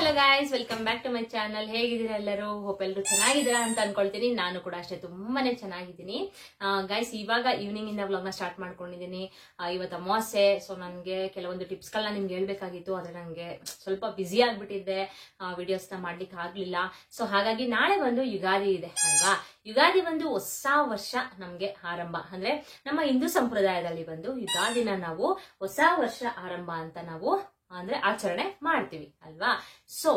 Hello guys, welcome back to my channel. ಹೇಗಿದ್ದೀರಾ ಎಲ್ಲರೂ? Hope ಎಲ್ಲರೂ ಚೆನ್ನಾಗಿದ್ದೀರಾ ಅಂತ ಅನ್ಕೊಳ್ತೀನಿ. ನಾನು ಕೂಡ ಅಷ್ಟೇ ತುಂಬಾನೇ ಚೆನ್ನಾಗಿದ್ದೀನಿ ಗೈಸ್. ಇವಾಗ ಈವ್ನಿಂಗ್ ಇಂದ ವ್ಲಾಗ್ ನ ಸ್ಟಾರ್ಟ್ ಮಾಡ್ಕೊಂಡಿದ್ದೀನಿ. ಇವತ್ತು ಅಮಾವಾಸ್ಯೆ, ಸೊ ನನಗೆ ಕೆಲವೊಂದು ಟಿಪ್ಸ್ ಗಳನ್ನ ನಿಮ್ಗೆ ಹೇಳ್ಬೇಕಾಗಿತ್ತು. ಆದ್ರೆ ನಂಗೆ ಸ್ವಲ್ಪ ಬಿಸಿ ಆಗ್ಬಿಟ್ಟಿದ್ದೆ, ವಿಡಿಯೋಸ್ ನ ಮಾಡ್ಲಿಕ್ಕೆ ಆಗ್ಲಿಲ್ಲ. ಸೊ ಹಾಗಾಗಿ ನಾಳೆ ಒಂದು ಯುಗಾದಿ ಇದೆ ಅಲ್ವಾ. ಯುಗಾದಿ ಒಂದು ಹೊಸ ವರ್ಷ ನಮ್ಗೆ ಆರಂಭ. ಅಂದ್ರೆ ನಮ್ಮ ಹಿಂದೂ ಸಂಪ್ರದಾಯದಲ್ಲಿ ಬಂದು ಯುಗಾದಿನ ನಾವು ಹೊಸ ವರ್ಷ ಆರಂಭ ಅಂತ ನಾವು ಅಂದ್ರೆ ಆಚರಣೆ ಮಾಡ್ತೀವಿ ಅಲ್ವಾ. ಸೊ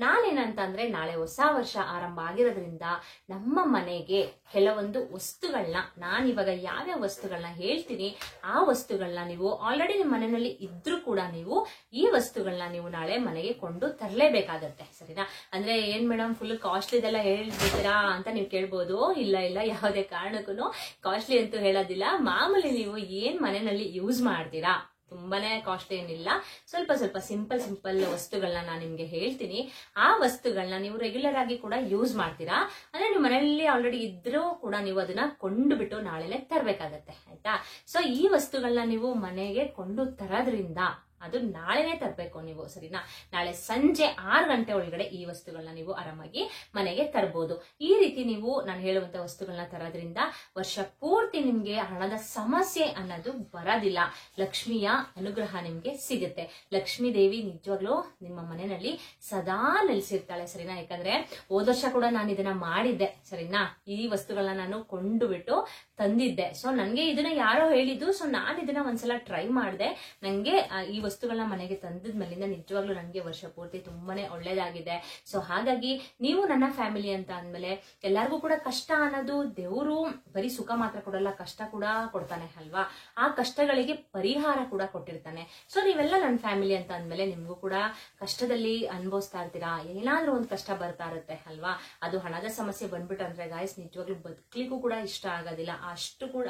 ನಾನೇನಂತಂದ್ರೆ ನಾಳೆ ಹೊಸ ವರ್ಷ ಆರಂಭ ಆಗಿರೋದ್ರಿಂದ ನಮ್ಮ ಮನೆಗೆ ಕೆಲವೊಂದು ವಸ್ತುಗಳನ್ನ, ನಾನಿವಾಗ ಯಾವ್ಯಾವ ವಸ್ತುಗಳನ್ನ ಹೇಳ್ತೀನಿ ಆ ವಸ್ತುಗಳನ್ನ ನೀವು ಆಲ್ರೆಡಿ ನಿಮ್ಮ ಮನೆಯಲ್ಲಿ ಇದ್ರೂ ಕೂಡ ನೀವು ಈ ವಸ್ತುಗಳನ್ನ ನೀವು ನಾಳೆ ಮನೆಗೆ ಕೊಂಡು ತರಲೇಬೇಕಾಗತ್ತೆ, ಸರಿನಾ? ಅಂದ್ರೆ ಏನ್ ಮೇಡಮ್ ಫುಲ್ ಕಾಸ್ಟ್ಲಿ ಇದೆಲ್ಲ ಹೇಳ್ಬಿಡ್ತೀರಾ ಅಂತ ನೀವು ಕೇಳ್ಬೋದು. ಇಲ್ಲ ಇಲ್ಲ, ಯಾವುದೇ ಕಾರಣಕ್ಕೂ ಕಾಸ್ಟ್ಲಿ ಅಂತೂ ಹೇಳೋದಿಲ್ಲ. ಮಾಮೂಲಿ ನೀವು ಏನ್ ಮನೆಯಲ್ಲಿ ಯೂಸ್ ಮಾಡ್ತೀರಾ, ತುಂಬಾನೇ ಕಾಸ್ಟ್ಲಿ ಏನಿಲ್ಲ, ಸ್ವಲ್ಪ ಸ್ವಲ್ಪ ಸಿಂಪಲ್ ವಸ್ತುಗಳನ್ನ ನಾನು ನಿಮ್ಗೆ ಹೇಳ್ತೀನಿ. ಆ ವಸ್ತುಗಳನ್ನ ನೀವು ರೆಗ್ಯುಲರ್ ಆಗಿ ಕೂಡ ಯೂಸ್ ಮಾಡ್ತೀರಾ. ಅಂದ್ರೆ ನೀವು ಮನೆಯಲ್ಲಿ ಆಲ್ರೆಡಿ ಇದ್ರೂ ಕೂಡ ನೀವು ಅದನ್ನ ಕೊಂಡು ಬಿಟ್ಟು ನಾಳೆನೆ ತರಬೇಕಾಗತ್ತೆ, ಆಯ್ತಾ? ಸೊ ಈ ವಸ್ತುಗಳನ್ನ ನೀವು ಮನೆಗೆ ಕೊಂಡು ತರೋದ್ರಿಂದ ಅದು ನಾಳೆನೆ ತರಬೇಕು ನೀವು, ಸರಿನಾ? ನಾಳೆ ಸಂಜೆ 6 ಗಂಟೆ ಒಳಗಡೆ ಈ ವಸ್ತುಗಳನ್ನ ನೀವು ಆರಾಮಾಗಿ ಮನೆಗೆ ತರಬಹುದು. ಈ ರೀತಿ ನೀವು ನಾನು ಹೇಳುವಂತ ವಸ್ತುಗಳನ್ನ ತರೋದ್ರಿಂದ ವರ್ಷ ಪೂರ್ತಿ ನಿಮ್ಗೆ ಹಣದ ಸಮಸ್ಯೆ ಅನ್ನೋದು ಬರೋದಿಲ್ಲ. ಲಕ್ಷ್ಮಿಯ ಅನುಗ್ರಹ ನಿಮ್ಗೆ ಸಿಗುತ್ತೆ. ಲಕ್ಷ್ಮೀ ದೇವಿ ನಿಜವಾಗ್ಲೂ ನಿಮ್ಮ ಮನೆಯಲ್ಲಿ ಸದಾ ನೆಲೆಸಿರ್ತಾಳೆ, ಸರಿನಾ? ಯಾಕಂದ್ರೆ ಹೋದ ವರ್ಷ ಕೂಡ ನಾನು ಇದನ್ನ ಮಾಡಿದ್ದೆ, ಸರಿನಾ? ಈ ವಸ್ತುಗಳನ್ನ ನಾನು ಕೊಂಡು ಬಿಟ್ಟು ತಂದಿದ್ದೆ. ಸೊ ನನ್ಗೆ ಇದನ್ನ ಯಾರೋ ಹೇಳಿದ್ದು, ಸೊ ನಾನು ಇದನ್ನ ಒಂದ್ಸಲ ಟ್ರೈ ಮಾಡಿದೆ. ನಂಗೆ ಈ ವಸ್ತುಗಳನ್ನ ಮನೆಗೆ ತಂದದ ಮೇಲಿಂದ ನಿಜವಾಗ್ಲೂ ನನಗೆ ವರ್ಷ ಪೂರ್ತಿ ತುಂಬಾನೇ ಒಳ್ಳೇದಾಗಿದೆ. ಸೊ ಹಾಗಾಗಿ ನೀವು ನನ್ನ ಫ್ಯಾಮಿಲಿ ಅಂತ ಅಂದ್ಮೇಲೆ ಎಲ್ಲರಿಗೂ ಕೂಡ ಕಷ್ಟ ಅನ್ನೋದು ದೇವರು ಬರೀ ಸುಖ ಮಾತ್ರ ಕೊಡಲ್ಲ, ಕಷ್ಟ ಕೂಡ ಕೊಡ್ತಾನೆ ಅಲ್ವಾ. ಆ ಕಷ್ಟಗಳಿಗೆ ಪರಿಹಾರ ಕೂಡ ಕೊಟ್ಟಿರ್ತಾನೆ. ಸೊ ನೀವೆಲ್ಲ ನನ್ನ ಫ್ಯಾಮಿಲಿ ಅಂತ ಅಂದ್ಮೇಲೆ ನಿಮ್ಗೂ ಕೂಡ ಕಷ್ಟದಲ್ಲಿ ಅನುಭವಿಸ್ತಾ ಇರ್ತೀರಾ, ಏನಾದ್ರೂ ಒಂದು ಕಷ್ಟ ಬರ್ತಾ ಇರುತ್ತೆ ಅಲ್ವಾ. ಅದು ಹಣದ ಸಮಸ್ಯೆ ಬಂದ್ಬಿಟ್ಟಂದ್ರೆ ಗಾಯ್ಸ್ ನಿಜವಾಗ್ಲೂ ಬದುಕ್ಲಿಕ್ಕೂ ಕೂಡ ಇಷ್ಟ ಆಗೋದಿಲ್ಲ.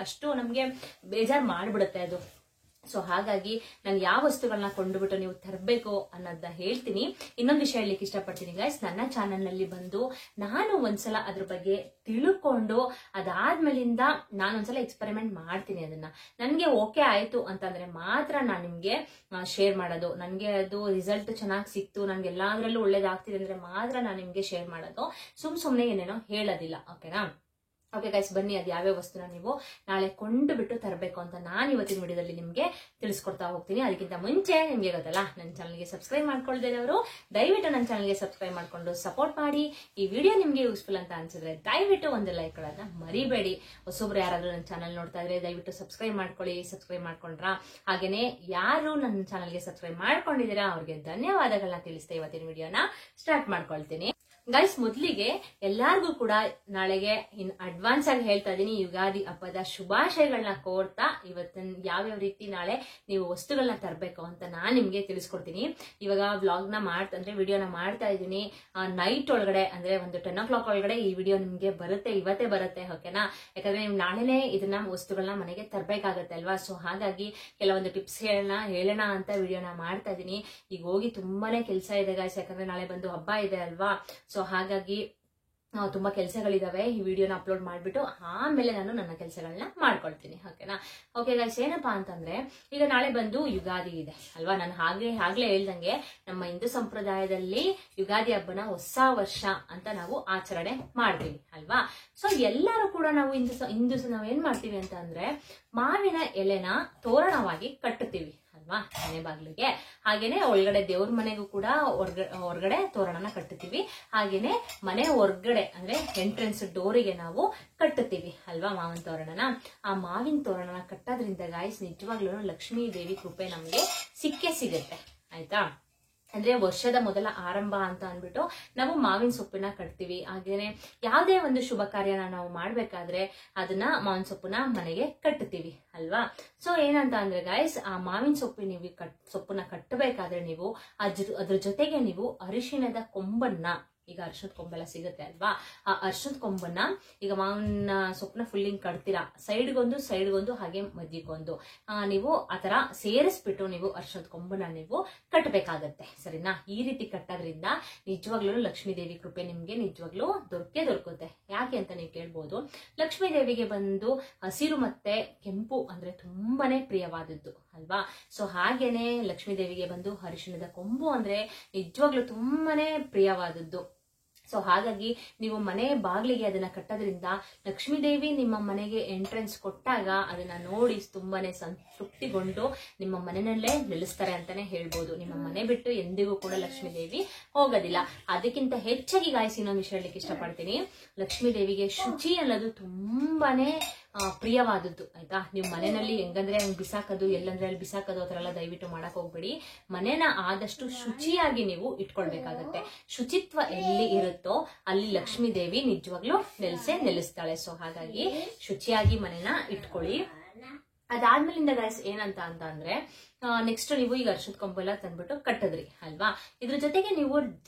ಅಷ್ಟು ನಮ್ಗೆ ಬೇಜಾರ್ ಮಾಡ್ಬಿಡುತ್ತೆ ಅದು. ಸೊ ಹಾಗಾಗಿ ನಾನು ಯಾವ ವಸ್ತುಗಳನ್ನ ಕೊಂಡುಬಿಟ್ಟು ನೀವು ತರಬೇಕು ಅನ್ನೋದನ್ನ ಹೇಳ್ತೀನಿ. ಇನ್ನೊಂದು ವಿಷಯ ಹೇಳಲಿಕ್ಕೆ ಇಷ್ಟಪಡ್ತೀನಿ ಗೈಸ್, ನನ್ನ ಚಾನಲ್ ನಲ್ಲಿ ಬಂದು ನಾನು ಒಂದ್ಸಲ ಅದ್ರ ಬಗ್ಗೆ ತಿಳ್ಕೊಂಡು ಅದಾದ್ಮೇಲಿಂದ ನಾನೊಂದ್ಸಲ ಎಕ್ಸ್ಪೆರಿಮೆಂಟ್ ಮಾಡ್ತೀನಿ. ಅದನ್ನ ನನ್ಗೆ ಓಕೆ ಆಯ್ತು ಅಂತಂದ್ರೆ ಮಾತ್ರ ನಾನು ನಿಮ್ಗೆ ಶೇರ್ ಮಾಡೋದು. ನನ್ಗೆ ಅದು ರಿಸಲ್ಟ್ ಚೆನ್ನಾಗಿ ಸಿಕ್ತು, ನನ್ಗೆ ಎಲ್ಲಾದ್ರಲ್ಲೂ ಒಳ್ಳೇದಾಗ್ತಿದೆ ಅಂದ್ರೆ ಮಾತ್ರ ನಾನು ನಿಮ್ಗೆ ಶೇರ್ ಮಾಡೋದು. ಸುಮ್ನೆ ಏನೇನೋ ಹೇಳೋದಿಲ್ಲ, ಓಕೆನಾ? ಓಕೆ ಗೈಸ್, ಬನ್ನಿ ಅದು ಯಾವ್ಯಾವ ವಸ್ತುನ ನೀವು ನಾಳೆ ಕೊಂಡು ಬಿಟ್ಟು ತರಬೇಕು ಅಂತ ನಾನು ಇವತ್ತಿನ ವಿಡಿಯೋದಲ್ಲಿ ನಿಮ್ಗೆ ತಿಳಿಸ್ಕೊಡ್ತಾ ಹೋಗ್ತೀನಿ. ಅದಕ್ಕಿಂತ ಮುಂಚೆ ನಿಮ್ಗೆ ಗೊತ್ತಲ್ಲ, ನನ್ನ ಚಾನಲ್ಗೆ ಸಬ್ಸ್ಕ್ರೈಬ್ ಮಾಡ್ಕೊಳ್ದಿರೋರು ದಯವಿಟ್ಟು ನನ್ನ ಚಾನಲ್ಗೆ ಸಬ್ಸ್ಕ್ರೈಬ್ ಮಾಡ್ಕೊಂಡು ಸಪೋರ್ಟ್ ಮಾಡಿ. ಈ ವಿಡಿಯೋ ನಿಮ್ಗೆ ಯೂಸ್ಫುಲ್ ಅಂತ ಅನ್ಸಿದ್ರೆ ದಯವಿಟ್ಟು ಒಂದು ಲೈಕ್ ಕೊಡೋದನ್ನ ಮರಿಬೇಡಿ. ಹೊಸೊಬ್ರು ಯಾರಾದ್ರೂ ನನ್ನ ಚಾನಲ್ ನೋಡ್ತಾ ಇದ್ರೆ ದಯವಿಟ್ಟು ಸಬ್ಸ್ಕ್ರೈಬ್ ಮಾಡ್ಕೊಳ್ಳಿ. ಸಬ್ಸ್ಕ್ರೈಬ್ ಮಾಡ್ಕೊಂಡ್ರಾ? ಹಾಗೇನೆ ಯಾರು ನನ್ನ ಚಾನಲ್ಗೆ ಸಬ್ಸ್ಕ್ರೈಬ್ ಮಾಡ್ಕೊಂಡಿದ್ದೀರಾ ಅವ್ರಿಗೆ ಧನ್ಯವಾದಗಳನ್ನ ತಿಳಿಸ್ತಾ ಇವತ್ತಿನ ವಿಡಿಯೋನ ಸ್ಟಾರ್ಟ್ ಮಾಡ್ಕೊಳ್ತೀನಿ. ಗೈಸ್, ಮೊದಲಿಗೆ ಎಲ್ಲಾರ್ಗೂ ಕೂಡ ನಾಳೆಗೆ ಇನ್ ಅಡ್ವಾನ್ಸ್ ಆಗಿ ಹೇಳ್ತಾ ಇದೀನಿ, ಯುಗಾದಿ ಹಬ್ಬದ ಶುಭಾಶಯಗಳನ್ನ ಕೋರ್ತಾ ಇವತ್ತಿನ ಯಾವ್ಯಾವ ರೀತಿ ನಾಳೆ ನೀವು ವಸ್ತುಗಳನ್ನ ತರಬೇಕು ಅಂತ ನಾನ್ ನಿಮ್ಗೆ ತಿಳಿಸ್ಕೊಡ್ತೀನಿ. ಇವಾಗ ವ್ಲಾಗ್ ನ ಅಂದ್ರೆ ವಿಡಿಯೋನ ಮಾಡ್ತಾ ಇದ್ದೀನಿ ನೈಟ್ ಒಳಗಡೆ, ಅಂದ್ರೆ ಒಂದು 10 o'clock ಒಳಗಡೆ ಈ ವಿಡಿಯೋ ನಿಮ್ಗೆ ಬರುತ್ತೆ, ಇವತ್ತೇ ಬರುತ್ತೆ, ಓಕೆನಾ? ಯಾಕಂದ್ರೆ ನೀವು ನಾಳೆನೆ ಇದನ್ನ ವಸ್ತುಗಳನ್ನ ಮನೆಗೆ ತರಬೇಕಾಗತ್ತೆ ಅಲ್ವಾ. ಸೊ ಹಾಗಾಗಿ ಕೆಲವೊಂದು ಟಿಪ್ಸ್ ಹೇಳೋಣ ಅಂತ ವಿಡಿಯೋನ ಮಾಡ್ತಾ ಇದೀನಿ. ಈಗ ಹೋಗಿ ತುಂಬಾನೇ ಕೆಲಸ ಇದೆ ಗೈಸ್, ಯಾಕಂದ್ರೆ ನಾಳೆ ಬಂದು ಹಬ್ಬ ಇದೆ ಅಲ್ವಾ. ಸೊ ಹಾಗಾಗಿ ತುಂಬಾ ಕೆಲಸಗಳಿದಾವೆ. ಈ ವಿಡಿಯೋನ ಅಪ್ಲೋಡ್ ಮಾಡ್ಬಿಟ್ಟು ಆಮೇಲೆ ನಾನು ನನ್ನ ಕೆಲಸಗಳನ್ನ ಮಾಡ್ಕೊಳ್ತೀನಿ, ಓಕೆನಾ? ಓಕೆ ಗೈಸ್, ಏನಪ್ಪಾ ಅಂತಂದ್ರೆ ಈಗ ನಾಳೆ ಬಂದು ಯುಗಾದಿ ಇದೆ ಅಲ್ವಾ. ನಾನು ಆಗ್ಲೇ ಹೇಳ್ದಂಗೆ ನಮ್ಮ ಹಿಂದೂ ಸಂಪ್ರದಾಯದಲ್ಲಿ ಯುಗಾದಿ ಹಬ್ಬನ ಹೊಸ ವರ್ಷ ಅಂತ ನಾವು ಆಚರಣೆ ಮಾಡ್ತೀವಿ ಅಲ್ವಾ. ಸೊ ಎಲ್ಲರೂ ಕೂಡ ನಾವು ಹಿಂದೂ ನಾವ್ ಏನ್ ಮಾಡ್ತೀವಿ ಅಂತ ಅಂದ್ರೆ ಮಾವಿನ ಎಲೆನ ತೋರಣವಾಗಿ ಕಟ್ಟುತ್ತೀವಿ ಅಲ್ವಾ, ಮನೆ ಬಾಗಿಲಿಗೆ. ಹಾಗೇನೆ ಒಳಗಡೆ ದೇವ್ರ ಮನೆಗೂ ಕೂಡ ಹೊರಗಡೆ ತೋರಣನ ಕಟ್ಟುತ್ತೀವಿ. ಹಾಗೇನೆ ಮನೆ ಹೊರಗಡೆ ಅಂದ್ರೆ ಎಂಟ್ರೆನ್ಸ್ ಡೋರಿಗೆ ನಾವು ಕಟ್ಟುತ್ತೀವಿ ಅಲ್ವಾ ಮಾವಿನ ತೋರಣನ. ಆ ಮಾವಿನ ತೋರಣನ ಕಟ್ಟೋದ್ರಿಂದ ಗಾಯ್ಸ್ ನಿಜವಾಗ್ಲೂ ಲಕ್ಷ್ಮೀ ದೇವಿ ಕೃಪೆ ನಮ್ಗೆ ಸಿಕ್ಕೇ ಸಿಗುತ್ತೆ, ಆಯ್ತಾ? ಅಂದ್ರೆ ವರ್ಷದ ಮೊದಲ ಆರಂಭ ಅಂತ ಅಂದ್ಬಿಟ್ಟು ನಾವು ಮಾವಿನ ಸೊಪ್ಪನ್ನ ಕಟ್ತೀವಿ. ಹಾಗೇನೆ ಯಾವುದೇ ಒಂದು ಶುಭ ಕಾರ್ಯನ ನಾವು ಮಾಡ್ಬೇಕಾದ್ರೆ ಅದನ್ನ ಮಾವಿನ ಸೊಪ್ಪನ್ನ ಮನೆಗೆ ಕಟ್ಟುತ್ತೀವಿ ಅಲ್ವಾ. ಸೊ ಏನಂತ ಅಂದ್ರೆ ಗೈಸ್, ಆ ಮಾವಿನ ಸೊಪ್ಪನ್ನ ಕಟ್ಟಬೇಕಾದ್ರೆ ನೀವು ಅದ್ರ ಜೊತೆಗೆ ನೀವು ಅರಿಶಿಣದ ಕೊಂಬನ್ನ, ಈಗ ಅರ್ಶದ ಕೊಂಬೆಲ್ಲ ಸಿಗುತ್ತೆ ಅಲ್ವಾ, ಆ ಅರ್ಶದ ಕೊಂಬನ್ನ ಈಗ ಮಾವಿನ ಸೊಪ್ಪನ್ನ ಫುಲ್ ಹಿಂಗ್ ಕಟ್ತೀರಾ, ಸೈಡ್ಗೊಂದು ಹಾಗೆ ಮಧ್ಯಗೊಂದು ನೀವು ಆತರ ಸೇರಿಸ್ಬಿಟ್ಟು ನೀವು ಅರ್ಶದ ಕೊಂಬನ್ನ ನೀವು ಕಟ್ಟಬೇಕಾಗತ್ತೆ, ಸರಿನಾ? ಈ ರೀತಿ ಕಟ್ಟೋದ್ರಿಂದ ನಿಜವಾಗ್ಲೂ ಲಕ್ಷ್ಮೀ ದೇವಿ ಕೃಪೆ ನಿಮ್ಗೆ ನಿಜವಾಗ್ಲೂ ದೊರಕುತ್ತೆ. ಯಾಕೆ ಅಂತ ನೀವು ಕೇಳ್ಬೋದು. ಲಕ್ಷ್ಮೀ ದೇವಿಗೆ ಬಂದು ಹಸಿರು ಮತ್ತೆ ಕೆಂಪು ಅಂದ್ರೆ ತುಂಬಾನೇ ಪ್ರಿಯವಾದದ್ದು ಅಲ್ವಾ. ಸೊ ಹಾಗೇನೆ ಲಕ್ಷ್ಮೀ ದೇವಿಗೆ ಬಂದು ಅರಿಶಿಣದ ಕೊಂಬು ಅಂದ್ರೆ ನಿಜವಾಗ್ಲೂ ತುಂಬಾನೇ ಪ್ರಿಯವಾದದ್ದು. ಸೊ ಹಾಗಾಗಿ ನೀವು ಮನೆ ಬಾಗಿಲಿಗೆ ಅದನ್ನ ಕಟ್ಟೋದ್ರಿಂದ ಲಕ್ಷ್ಮೀ ದೇವಿ ನಿಮ್ಮ ಮನೆಗೆ ಎಂಟ್ರೆನ್ಸ್ ಕೊಟ್ಟಾಗ ಅದನ್ನ ನೋಡಿ ತುಂಬಾನೇ ಸಂತೃಪ್ತಿಗೊಂಡು ನಿಮ್ಮ ಮನೆಯಲ್ಲೇ ನಿಲ್ಲಿಸ್ತಾರೆ ಅಂತಾನೆ ಹೇಳ್ಬೋದು. ನಿಮ್ಮ ಮನೆ ಬಿಟ್ಟು ಎಂದಿಗೂ ಕೂಡ ಲಕ್ಷ್ಮೀ ದೇವಿ ಹೋಗೋದಿಲ್ಲ. ಅದಕ್ಕಿಂತ ಹೆಚ್ಚಾಗಿ ಗಾಯ್ಸ್ ಇನ್ನೊಂದು ವಿಷಯ ಹೇಳಲಿಕ್ಕೆ ಇಷ್ಟಪಡ್ತೀನಿ. ಲಕ್ಷ್ಮೀ ದೇವಿಗೆ ಶುಚಿ ಅನ್ನೋದು ತುಂಬಾನೇ ಪ್ರಿಯವಾದದ್ದು ಆಯ್ತಾ. ನೀವು ಮನೆಯಲ್ಲಿ ಹೆಂಗಂದ್ರೆ ಹಂಗ್ ಬಿಸಾಕೋದು, ಎಲ್ಲಂದ್ರೆ ಅಲ್ಲಿ ಬಿಸಾಕೋದು ಆ ತರ ಎಲ್ಲ ದಯವಿಟ್ಟು ಮಾಡಕ್ ಹೋಗ್ಬೇಡಿ. ಮನೆನ ಆದಷ್ಟು ಶುಚಿಯಾಗಿ ನೀವು ಇಟ್ಕೊಳ್ಬೇಕಾಗತ್ತೆ. ಶುಚಿತ್ವ ಎಲ್ಲಿ ಇರುತ್ತೋ ಅಲ್ಲಿ ಲಕ್ಷ್ಮೀ ದೇವಿ ನಿಜವಾಗ್ಲೂ ನೆಲೆಸ್ತಾಳೆ. ಸೊ ಹಾಗಾಗಿ ಶುಚಿಯಾಗಿ ಮನೆನ ಇಟ್ಕೊಳ್ಳಿ. ಅದಾದ್ಮೇಲಿಂದ ಗೈಸ್ ಏನಂತ ಅಂದ್ರೆ ನೆಕ್ಸ್ಟ್ ನೀವು ಈಗ ಅರ್ಶದ ಕೊಂಬೆಲ್ಲ ತಂದ್ಬಿಟ್ಟು ಕಟ್ಟಿದ್ರಿ ಅಲ್ವಾ. ಇದ್ರ ಜೊತೆಗೆ ನೀವು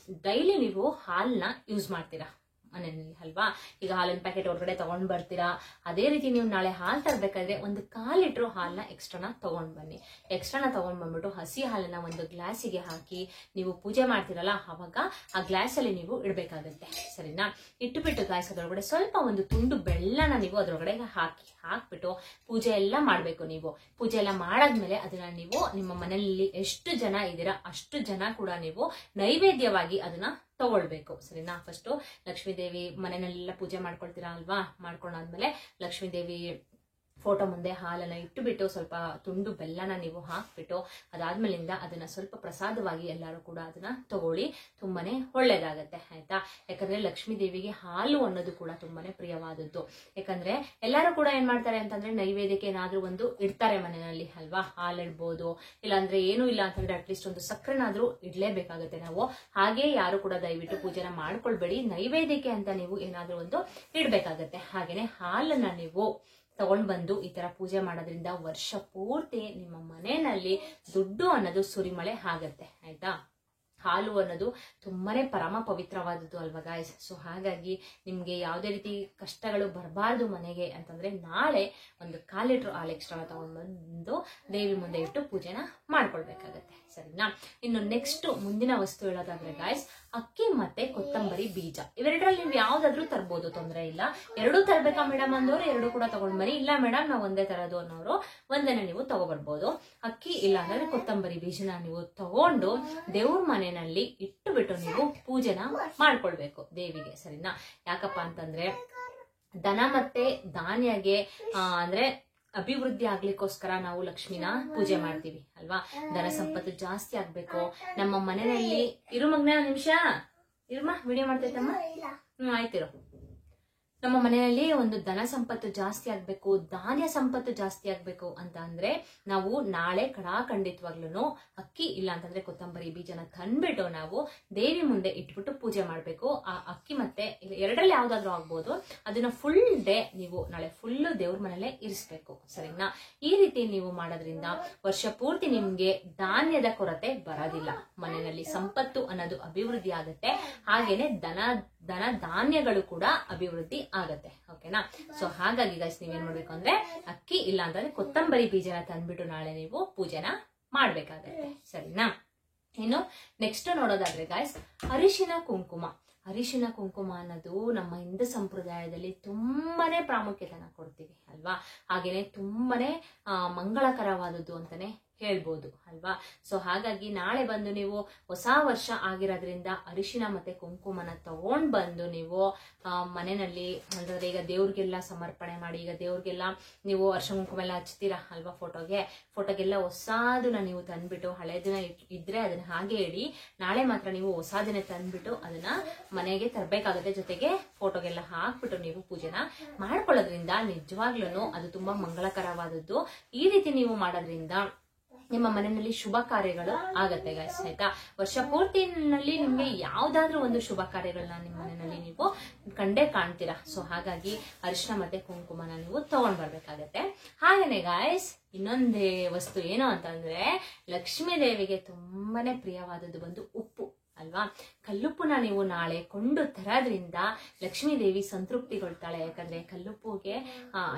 ಡೈಲಿ ನೀವು ಹಾಲ್ನ ಯೂಸ್ ಮಾಡ್ತೀರಾ ಮನೆಯಲ್ಲಿ ಅಲ್ವಾ. ಈಗ ಹಾಲಿನ ಪ್ಯಾಕೆಟ್ ಹೊರಗಡೆ ತಗೊಂಡ್ ಬರ್ತೀರಾ. ಅದೇ ರೀತಿ ನೀವು ನಾಳೆ ಹಾಲು ತರಬೇಕಾದ್ರೆ 1/4 ಲೀಟರ್ ಹಾಲ್ನ ಎಕ್ಸ್ಟ್ರಾನ ತಗೊಂಡ್ ಬನ್ನಿ. ಎಕ್ಸ್ಟ್ರಾನ ತಗೊಂಡ್ ಬಂದ್ಬಿಟ್ಟು ಹಸಿ ಹಾಲನ್ನ ಒಂದು ಗ್ಲಾಸಿಗೆ ಹಾಕಿ ನೀವು ಪೂಜೆ ಮಾಡ್ತೀರಲ್ಲ, ಅವಾಗ ಆ ಗ್ಲಾಸ್ ಅಲ್ಲಿ ನೀವು ಇಡ್ಬೇಕಾಗತ್ತೆ. ಸರಿನಾ. ಇಟ್ಟುಬಿಟ್ಟು ಗ್ಲಾಸ್ ಅದ್ರೊಳಗಡೆ ಸ್ವಲ್ಪ ಒಂದು ತುಂಡು ಬೆಲ್ಲನ ನೀವು ಅದ್ರೊಳಗಡೆ ಹಾಕ್ಬಿಟ್ಟು ಪೂಜೆ ಎಲ್ಲ ಮಾಡ್ಬೇಕು. ನೀವು ಪೂಜೆ ಎಲ್ಲ ಮಾಡಾದ್ಮೇಲೆ ಅದನ್ನ ನೀವು ನಿಮ್ಮ ಮನೆಯಲ್ಲಿ ಎಷ್ಟು ಜನ ಇದ್ದೀರಾ ಅಷ್ಟು ಜನ ಕೂಡ ನೀವು ನೈವೇದ್ಯವಾಗಿ ಅದನ್ನ ತಗೊಳ್ಬೇಕು. ಸರಿನಾ. ಫಸ್ಟ್ ಲಕ್ಷ್ಮೀ ದೇವಿ ಮನೆಯಲ್ಲೆಲ್ಲ ಪೂಜೆ ಮಾಡ್ಕೊಳ್ತೀರಾ ಅಲ್ವಾ. ಮಾಡ್ಕೊಂಡಾದ್ಮೇಲೆ ಲಕ್ಷ್ಮೀ ದೇವಿ ಫೋಟೋ ಮುಂದೆ ಹಾಲನ್ನ ಇಟ್ಟುಬಿಟ್ಟು ಸ್ವಲ್ಪ ತುಂಡು ಬೆಲ್ಲನ ನೀವು ಹಾಕ್ಬಿಟ್ಟು ಅದಾದ್ಮೇಲಿಂದ ಅದನ್ನ ಸ್ವಲ್ಪ ಪ್ರಸಾದವಾಗಿ ಎಲ್ಲರೂ ಕೂಡ ಅದನ್ನ ತಗೊಳ್ಳಿ. ತುಂಬಾನೇ ಒಳ್ಳೇದಾಗತ್ತೆ ಆಯ್ತಾ. ಯಾಕಂದ್ರೆ ಲಕ್ಷ್ಮೀ ದೇವಿಗೆ ಹಾಲು ಅನ್ನೋದು ಕೂಡ ತುಂಬಾನೇ ಪ್ರಿಯವಾದದ್ದು. ಯಾಕಂದ್ರೆ ಎಲ್ಲರೂ ಕೂಡ ಏನ್ ಮಾಡ್ತಾರೆ ಅಂತಂದ್ರೆ ನೈವೇದ್ಯಕ್ಕೆ ಏನಾದ್ರೂ ಒಂದು ಇಡ್ತಾರೆ ಮನೆಯಲ್ಲಿ ಅಲ್ವಾ. ಹಾಲು ಇಡ್ಬೋದು, ಇಲ್ಲಾಂದ್ರೆ ಏನೂ ಇಲ್ಲ ಅಂತಂದ್ರೆ ಅಟ್ಲೀಸ್ಟ್ ಒಂದು ಸಕ್ಕರೆನಾದ್ರೂ ಇಡ್ಲೇಬೇಕಾಗತ್ತೆ ನಾವು. ಹಾಗೆ ಯಾರು ಕೂಡ ದಯವಿಟ್ಟು ಪೂಜೆನ ಮಾಡ್ಕೊಳ್ಬೇಡಿ. ನೈವೇದ್ಯಕ್ಕೆ ಅಂತ ನೀವು ಏನಾದ್ರೂ ಒಂದು ಇಡ್ಬೇಕಾಗತ್ತೆ. ಹಾಗೇನೆ ಹಾಲನ್ನ ನೀವು ತಗೊಂಡ್ ಬಂದು ಈ ತರ ಪೂಜೆ ಮಾಡೋದ್ರಿಂದ ವರ್ಷ ಪೂರ್ತಿ ನಿಮ್ಮ ಮನೆಯಲ್ಲಿ ದುಡ್ಡು ಅನ್ನೋದು ಸುರಿಮಳೆ ಆಗತ್ತೆ ಆಯ್ತಾ. ಹಾಲು ಅನ್ನೋದು ತುಂಬಾನೇ ಪರಮ ಪವಿತ್ರವಾದದ್ದು ಅಲ್ವಾ ಗಾಯ್ಸ್. ಸೊ ಹಾಗಾಗಿ ನಿಮ್ಗೆ ಯಾವುದೇ ರೀತಿ ಕಷ್ಟಗಳು ಬರಬಾರ್ದು ಮನೆಗೆ ಅಂತಂದ್ರೆ ನಾಳೆ 1/4 ಲೀಟರ್ ಹಾಲು ಎಕ್ಸ್ಟ್ರಾ ತಗೊಂಡ್ಬಂದು ದೇವಿ ಮುಂದೆ ಇಟ್ಟು ಪೂಜೆನ ಮಾಡ್ಕೊಳ್ಬೇಕಾಗತ್ತೆ. ಸರಿನಾ. ಇನ್ನು ನೆಕ್ಸ್ಟ್ ಮುಂದಿನ ವಸ್ತು ಹೇಳೋದಾದ್ರೆ ಗಾಯ್ಸ್, ಅಕ್ಕಿ ಮತ್ತೆ ಕೊತ್ತಂಬರಿ ಬೀಜ ಇವೆರಡರಲ್ಲಿ ನೀವು ಯಾವ್ದಾದ್ರು ತರ್ಬೋದು, ತೊಂದರೆ ಇಲ್ಲ. ಎರಡೂ ತರಬೇಕಾ ಮೇಡಮ್ ಅಂದವ್ರು ಎರಡೂ ಕೂಡ ತಗೊಂಡ್ ಬನ್ನಿ. ಇಲ್ಲ ಮೇಡಮ್ ನಾವು ಒಂದೇ ತರದು ಅನ್ನೋರು ಒಂದನ್ನ ನೀವು ತಗೊಬರ್ಬೋದು. ಅಕ್ಕಿ ಇಲ್ಲ ಅಂದ್ರೆ ಕೊತ್ತಂಬರಿ ಬೀಜನ ನೀವು ತಗೊಂಡು ದೇವ್ರ ಮನೆಯಲ್ಲಿ ಇಟ್ಟುಬಿಟ್ಟು ನೀವು ಪೂಜೆನ ಮಾಡ್ಕೊಳ್ಬೇಕು ದೇವಿಗೆ. ಸರಿನಾ. ಯಾಕಪ್ಪ ಅಂತಂದ್ರೆ ದನ ಮತ್ತೆ ಧಾನ್ಯಗೆ ಅಂದ್ರೆ ಅಭಿವೃದ್ಧಿ ಆಗ್ಲಿಕ್ಕೋಸ್ಕರ ನಾವು ಲಕ್ಷ್ಮಿನ ಪೂಜೆ ಮಾಡ್ತೀವಿ ಅಲ್ವಾ. ಧನ ಸಂಪತ್ತು ಜಾಸ್ತಿ ಆಗ್ಬೇಕು ನಮ್ಮ ಮನೆಯಲ್ಲಿ. ಇರು ಮಗ್ನ ನಿಮಿಷ ಇರುಮ್ಮ, ವಿಡಿಯೋ ಮಾಡ್ತೈತಮ್ಮ. ಆಯ್ತಿರು. ನಮ್ಮ ಮನೆಯಲ್ಲಿ ಒಂದು ಧನ ಸಂಪತ್ತು ಜಾಸ್ತಿ ಆಗ್ಬೇಕು, ಧಾನ್ಯ ಸಂಪತ್ತು ಜಾಸ್ತಿ ಆಗ್ಬೇಕು ಅಂತ ಅಂದ್ರೆ ನಾವು ನಾಳೆ ಖಂಡಿತವಾಗ್ಲೂ ಅಕ್ಕಿ ಇಲ್ಲ ಅಂತಂದ್ರೆ ಕೊತ್ತಂಬರಿ ಬೀಜನ ತಂದ್ಬಿಟ್ಟು ನಾವು ದೇವಿ ಮುಂದೆ ಇಟ್ಬಿಟ್ಟು ಪೂಜೆ ಮಾಡ್ಬೇಕು. ಆ ಅಕ್ಕಿ ಮತ್ತೆ ಎರಡರಲ್ಲಿ ಯಾವ್ದಾದ್ರು ಆಗ್ಬೋದು, ಅದನ್ನ ಫುಲ್ ಡೇ ನೀವು ನಾಳೆ ಫುಲ್ ದೇವ್ರ ಮನೆಯಲ್ಲೇ ಇರಿಸ್ಬೇಕು. ಸರಿನಾ. ಈ ರೀತಿ ನೀವು ಮಾಡೋದ್ರಿಂದ ವರ್ಷ ಪೂರ್ತಿ ನಿಮ್ಗೆ ಧಾನ್ಯದ ಕೊರತೆ ಬರೋದಿಲ್ಲ. ಮನೆಯಲ್ಲಿ ಸಂಪತ್ತು ಅನ್ನೋದು ಅಭಿವೃದ್ಧಿ ಆಗುತ್ತೆ. ಹಾಗೇನೆ ಧನ ಧಾನ್ಯಗಳು ಕೂಡ ಅಭಿವೃದ್ಧಿ ಆಗತ್ತೆ. ಓಕೆನಾ. ಸೊ ಹಾಗಾಗಿ ಗೈಸ್ ನೀವೇನ್ ಮಾಡ್ಬೇಕು ಅಂದ್ರೆ ಅಕ್ಕಿ ಇಲ್ಲ ಅಂತಂದ್ರೆ ಕೊತ್ತಂಬರಿ ಬೀಜನ ತಂದ್ಬಿಟ್ಟು ನಾಳೆ ನೀವು ಪೂಜೆನ ಮಾಡ್ಬೇಕಾಗತ್ತೆ. ಸರಿನಾ. ಇನ್ನು ನೆಕ್ಸ್ಟ್ ನೋಡೋದಾದ್ರೆ ಗೈಸ್, ಅರಿಶಿನ ಕುಂಕುಮ. ಅರಿಶಿನ ಕುಂಕುಮ ಅನ್ನೋದು ನಮ್ಮ ಹಿಂದೂ ಸಂಪ್ರದಾಯದಲ್ಲಿ ತುಂಬಾನೇ ಪ್ರಾಮುಖ್ಯತೆನ ಕೊಡ್ತೀವಿ ಅಲ್ವಾ. ಹಾಗೇನೆ ತುಂಬಾನೇ ಮಂಗಳಕರವಾದದ್ದು ಅಂತಾನೆ ಹೇಳ್ಬೋದು ಅಲ್ವಾ. ಸೊ ಹಾಗಾಗಿ ನಾಳೆ ಬಂದು ನೀವು ಹೊಸ ವರ್ಷ ಆಗಿರೋದ್ರಿಂದ ಅರಿಶಿನ ಮತ್ತೆ ಕುಂಕುಮನ ತಗೊಂಡ್ ಬಂದು ನೀವು ಮನೆಯಲ್ಲಿ ಅಂದ್ರೆ ಈಗ ದೇವ್ರಿಗೆಲ್ಲ ಸಮರ್ಪಣೆ ಮಾಡಿ, ಈಗ ದೇವ್ರಿಗೆಲ್ಲ ನೀವು ಅರಿಶಿನ ಕುಂಕುಮ ಎಲ್ಲ ಹಚ್ತೀರಾ ಅಲ್ವಾ. ಫೋಟೋಗೆಲ್ಲ ಹೊಸದನ್ನ ನೀವು ತಂದ್ಬಿಟ್ಟು ಹಳೆದಿನ ಇದ್ರೆ ಅದನ್ನ ಹಾಗೆ ಇಡಿ. ನಾಳೆ ಮಾತ್ರ ನೀವು ಹೊಸದನ್ನ ತಂದ್ಬಿಟ್ಟು ಅದನ್ನ ಮನೆಗೆ ತರಬೇಕಾಗುತ್ತೆ. ಜೊತೆಗೆ ಫೋಟೋಗೆಲ್ಲ ಹಾಕ್ಬಿಟ್ಟು ನೀವು ಪೂಜೆನ ಮಾಡ್ಕೊಳ್ಳೋದ್ರಿಂದ ನಿಜವಾಗ್ಲೂ ಅದು ತುಂಬಾ ಮಂಗಳಕರವಾದದ್ದು. ಈ ರೀತಿ ನೀವು ಮಾಡೋದ್ರಿಂದ ನಿಮ್ಮ ಮನೆಯಲ್ಲಿ ಶುಭ ಕಾರ್ಯಗಳು ಆಗತ್ತೆ ಗೈಸ್ ಆಯ್ತಾ. ವರ್ಷ ಪೂರ್ತಿನಲ್ಲಿ ನಿಮ್ಗೆ ಯಾವ್ದಾದ್ರು ಒಂದು ಶುಭ ಕಾರ್ಯಗಳನ್ನ ನಿಮ್ಮ ಮನೆಯಲ್ಲಿ ನೀವು ಕಂಡೇ ಕಾಣ್ತೀರಾ. ಸೊ ಹಾಗಾಗಿ ಅರಿಶಿನ ಮತ್ತೆ ಕುಂಕುಮನ ನೀವು ತಗೊಂಡ್ ಬರ್ಬೇಕಾಗತ್ತೆ. ಹಾಗೇನೆ ಗಾಯ್ಸ್ ಇನ್ನೊಂದೇ ವಸ್ತು ಏನು ಅಂತಂದ್ರೆ ಲಕ್ಷ್ಮೀ ದೇವಿಗೆ ತುಂಬಾನೇ ಪ್ರಿಯವಾದದ್ದು ಬಂದು ಉಪ್ಪು ಅಲ್ವಾ. ಕಲ್ಲುಪ್ಪುನ ನೀವು ನಾಳೆ ಕೊಂಡು ತರೋದ್ರಿಂದ ಲಕ್ಷ್ಮೀ ದೇವಿ ಸಂತೃಪ್ತಿಗೊಳ್ತಾಳೆ. ಯಾಕಂದ್ರೆ ಕಲ್ಲುಪ್ಪುಗೆ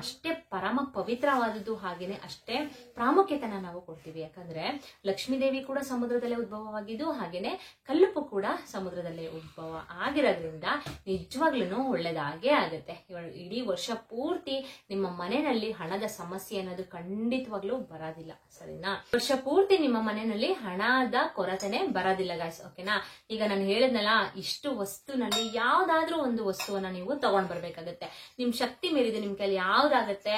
ಅಷ್ಟೇ ಪರಮ ಪವಿತ್ರವಾದದ್ದು, ಹಾಗೇನೆ ಅಷ್ಟೇ ಪ್ರಾಮುಖ್ಯತೆನ ನಾವು ಕೊಡ್ತೀವಿ. ಯಾಕಂದ್ರೆ ಲಕ್ಷ್ಮೀ ದೇವಿ ಕೂಡ ಸಮುದ್ರದಲ್ಲೇ ಉದ್ಭವವಾಗಿದ್ದು, ಹಾಗೇನೆ ಕಲ್ಲುಪ್ಪು ಕೂಡ ಸಮುದ್ರದಲ್ಲೇ ಉದ್ಭವ ಆಗಿರೋದ್ರಿಂದ ನಿಜವಾಗ್ಲೂ ಒಳ್ಳೇದಾಗೇ ಆಗುತ್ತೆ. ಇಡೀ ವರ್ಷ ಪೂರ್ತಿ ನಿಮ್ಮ ಮನೆಯಲ್ಲಿ ಹಣದ ಸಮಸ್ಯೆ ಅನ್ನೋದು ಖಂಡಿತವಾಗ್ಲೂ ಬರೋದಿಲ್ಲ, ಸರಿನಾ? ವರ್ಷ ಪೂರ್ತಿ ನಿಮ್ಮ ಮನೆಯಲ್ಲಿ ಹಣದ ಕೊರತೆನೆ ಬರೋದಿಲ್ಲ ಗಾಯ್ಸ್, ಓಕೆನಾ? ಈಗ ನಾನು ಹೇಳಿದ್ನಲ್ಲ, ಇಷ್ಟು ವಸ್ತುನಲ್ಲಿ ಯಾವ್ದಾದ್ರೂ ಒಂದು ವಸ್ತುವನ್ನ ನೀವು ತಗೊಂಡ್ ಬರ್ಬೇಕಾಗತ್ತೆ. ನಿಮ್ ಶಕ್ತಿ ಮೀರಿದೆ, ನಿಮ್ ಕೈಲಿ ಯಾವ್ದಾಗತ್ತೆ.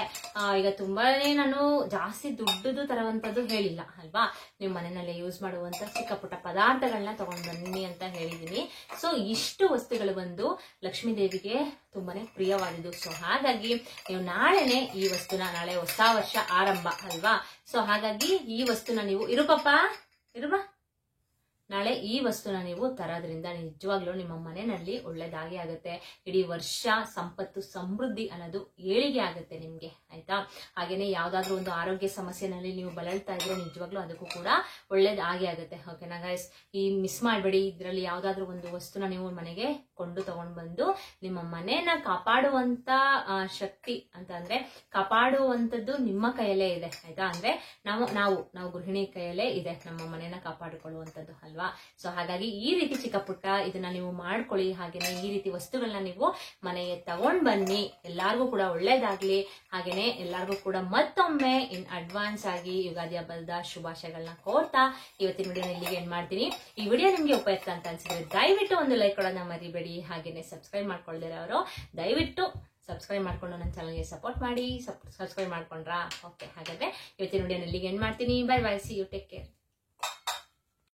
ಈಗ ತುಂಬಾನೇ ನಾನು ಜಾಸ್ತಿ ದುಡ್ಡದು ತರುವಂತದ್ದು ಹೇಳಿಲ್ಲ ಅಲ್ವಾ, ನಿಮ್ ಮನೆಯಲ್ಲಿ ಯೂಸ್ ಮಾಡುವಂತ ಚಿಕ್ಕ ಪುಟ್ಟ ಪದಾರ್ಥಗಳನ್ನ ತಗೊಂಡ್ ಬನ್ನಿ ಅಂತ ಹೇಳಿದೀನಿ. ಸೊ ಇಷ್ಟು ವಸ್ತುಗಳು ಬಂದು ಲಕ್ಷ್ಮೀ ದೇವಿಗೆ ತುಂಬಾನೇ ಪ್ರಿಯವಾದದ್ದು. ಸೊ ಹಾಗಾಗಿ ನೀವು ನಾಳೆನೆ ಈ ವಸ್ತುನ, ನಾಳೆ ಹೊಸ ವರ್ಷ ಆರಂಭ ಅಲ್ವಾ, ಸೊ ಹಾಗಾಗಿ ಈ ವಸ್ತುನ ನೀವು ಇರುಬಾ ನಾಳೆ ಈ ವಸ್ತುನ ನೀವು ತರೋದ್ರಿಂದ ನಿಜವಾಗ್ಲೂ ನಿಮ್ಮ ಮನೆಯಲ್ಲಿ ಒಳ್ಳೇದಾಗಿ ಆಗುತ್ತೆ. ಇಡೀ ವರ್ಷ ಸಂಪತ್ತು ಸಮೃದ್ಧಿ ಅನ್ನೋದು ಏಳಿಗೆ ಆಗುತ್ತೆ ನಿಮ್ಗೆ, ಆಯ್ತಾ? ಹಾಗೇನೆ ಯಾವ್ದಾದ್ರು ಒಂದು ಆರೋಗ್ಯ ಸಮಸ್ಯೆನಲ್ಲಿ ನೀವು ಬಳಲ್ತಾ ಇದ್ರೆ ನಿಜವಾಗ್ಲೂ ಅದಕ್ಕೂ ಕೂಡ ಒಳ್ಳೇದಾಗಿ ಆಗುತ್ತೆ, ಓಕೆನಾ ಗೈಸ್? ಈ ಮಿಸ್ ಮಾಡಬೇಡಿ. ಇದ್ರಲ್ಲಿ ಯಾವ್ದಾದ್ರು ಒಂದು ವಸ್ತುನ ನೀವು ಮನೆಗೆ ಕೊಂಡು ತಗೊಂಡ್ ಬಂದು ನಿಮ್ಮ ಮನೆಯನ್ನ ಕಾಪಾಡುವಂತ ಶಕ್ತಿ ಅಂತ ಅಂದ್ರೆ ಕಾಪಾಡುವಂತದ್ದು ನಿಮ್ಮ ಕೈಯಲ್ಲೇ ಇದೆ, ಆಯ್ತಾ? ಅಂದ್ರೆ ನಾವು ಗೃಹಿಣಿ ಕೈಯಲ್ಲೇ ಇದೆ ನಮ್ಮ ಮನೆಯನ್ನ ಕಾಪಾಡಿಕೊಳ್ಳುವಂತದ್ದು ಅಲ್ವಾ? ಸೊ ಹಾಗಾಗಿ ಈ ರೀತಿ ಚಿಕ್ಕ ಪುಟ್ಟ ಇದನ್ನ ನೀವು ಮಾಡ್ಕೊಳ್ಳಿ. ಹಾಗೇನೆ ಈ ರೀತಿ ವಸ್ತುಗಳನ್ನ ನೀವು ಮನೆಗೆ ತಗೊಂಡ್ ಬನ್ನಿ. ಎಲ್ಲಾರ್ಗು ಕೂಡ ಒಳ್ಳೇದಾಗ್ಲಿ. ಹಾಗೇನೆ ಎಲ್ಲಾರ್ಗು ಕೂಡ ಮತ್ತೊಮ್ಮೆ ಇನ್ ಅಡ್ವಾನ್ಸ್ ಆಗಿ ಯುಗಾದಿ ಹಬ್ಬದ ಶುಭಾಶಯಗಳನ್ನ ಕೋರ್ತಾ ಇವತ್ತಿನ ವಿಡಿಯೋನ ಇಲ್ಲಿಗೆ ಎಂಡ್ ಮಾಡ್ತೀನಿ. ಈ ವಿಡಿಯೋ ನಿಮ್ಗೆ ಉಪಯುಕ್ತ ಅಂತ ಅನ್ಸಿದ್ರೆ ದಯವಿಟ್ಟು ಒಂದು ಲೈಕ್ ಕೊಡೋದನ್ನ ಮರಿಬೇಡಿ. ಹಾಗೇನೆ ಸಬ್ಸ್ಕ್ರೈಬ್ ಮಾಡ್ಕೊಳ್ದಿರೋರು ದಯವಿಟ್ಟು ಸಬ್ಸ್ಕ್ರೈಬ್ ಮಾಡ್ಕೊಂಡು ನನ್ನ ಚಾನಲ್ಗೆ ಸಪೋರ್ಟ್ ಮಾಡಿ. ಸಬ್ಸ್ಕ್ರೈಬ್ ಮಾಡ್ಕೊಂಡ್ರಾ? ಓಕೆ, ಹಾಗಾದ್ರೆ ಇವತ್ತಿನ ವಿಡಿಯೋನ ಇಲ್ಲಿಗೆ ಎಂಡ್ ಮಾಡ್ತೀನಿ. Bye bye, see you, take care.